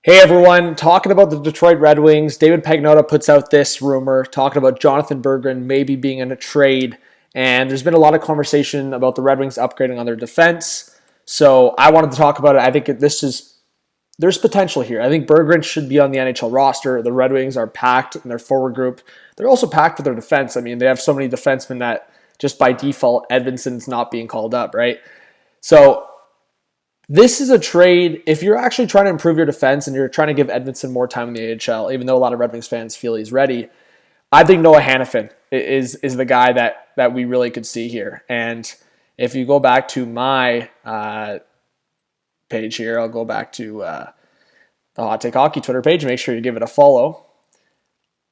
Hey everyone, talking about the Detroit Red Wings, David Pagnotta puts out this rumor talking about Jonatan Berggren maybe being in a trade, and there's been a lot of conversation about the Red Wings upgrading on their defense, so I wanted to talk about it. I think there's potential here. I think Berggren should be on the NHL roster. The Red Wings are packed in their forward group. They're also packed with their defense. I mean, they have so many defensemen that just by default, Edvinson's not being called up, right? So this is a trade, if you're actually trying to improve your defense and you're trying to give Edmonton more time in the AHL, even though a lot of Red Wings fans feel he's ready, I think Noah Hanifin is the guy that we really could see here. And if you go back to my page here, I'll go back to the Hot Take Hockey Twitter page. Make sure you give it a follow.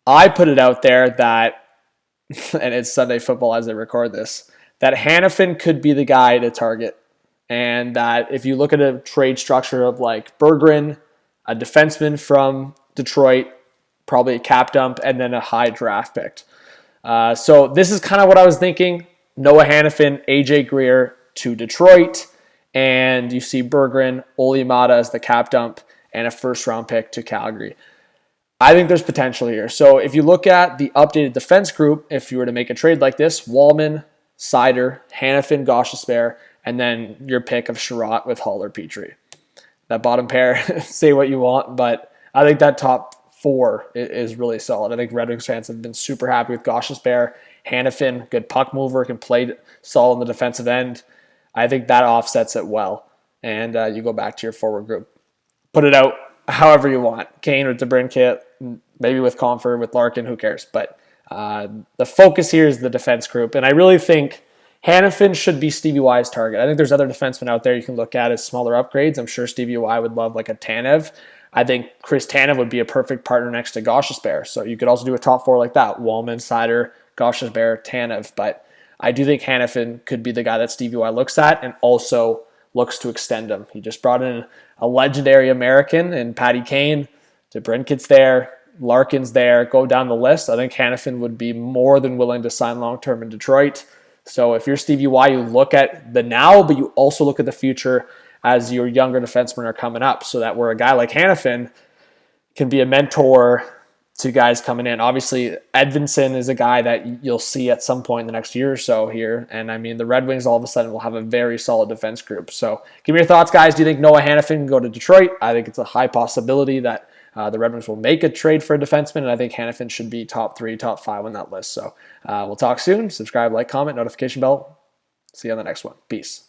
I put it out there that, and it's Sunday Football as I record this, that Hanifin could be the guy to target. And that if you look at a trade structure of like Berggren, a defenseman from Detroit, probably a cap dump, and then a high draft pick. So this is kind of what I was thinking. Noah Hanifin, AJ Greer to Detroit, and you see Berggren, Olli Maatta as the cap dump, and a first-round pick to Calgary. I think there's potential here. So if you look at the updated defense group, if you were to make a trade like this, Wallman, Seider, Hanifin, Gostisbehere, and then your pick of Sherratt with Hall or Petrie. That bottom pair, say what you want, but I think that top four is really solid. I think Red Wings fans have been super happy with Gostisbehere. Hanifin, good puck mover, can play solid in the defensive end. I think that offsets it well. And you go back to your forward group. Put it out however you want. Kane with DeBrincat, maybe with Comfort, with Larkin, who cares? But the focus here is the defense group. And I really think Hanifin should be Stevie Y's target. I think there's other defensemen out there you can look at as smaller upgrades. I'm sure Stevie Y would love like a Tanev. I think Chris Tanev would be a perfect partner next to Gostisbehere. So you could also do a top four like that. Wallman, Seider, Gostisbehere, Tanev. But I do think Hanifin could be the guy that Stevie Y looks at and also looks to extend him. He just brought in a legendary American and Patty Kane. DeBrincat's there. Larkin's there. Go down the list. I think Hanifin would be more than willing to sign long-term in Detroit. So if you're Stevie Y, you look at the now, but you also look at the future as your younger defensemen are coming up, so that where a guy like Hanifin can be a mentor to guys coming in. Obviously, Edvinsson is a guy that you'll see at some point in the next year or so here. And I mean, the Red Wings all of a sudden will have a very solid defense group. So give me your thoughts, guys. Do you think Noah Hanifin can go to Detroit? I think it's a high possibility that the Red Wings will make a trade for a defenseman, and I think Hanifin should be top 3, top 5 on that list. So we'll talk soon. Subscribe, like, comment, notification bell. See you on the next one. Peace.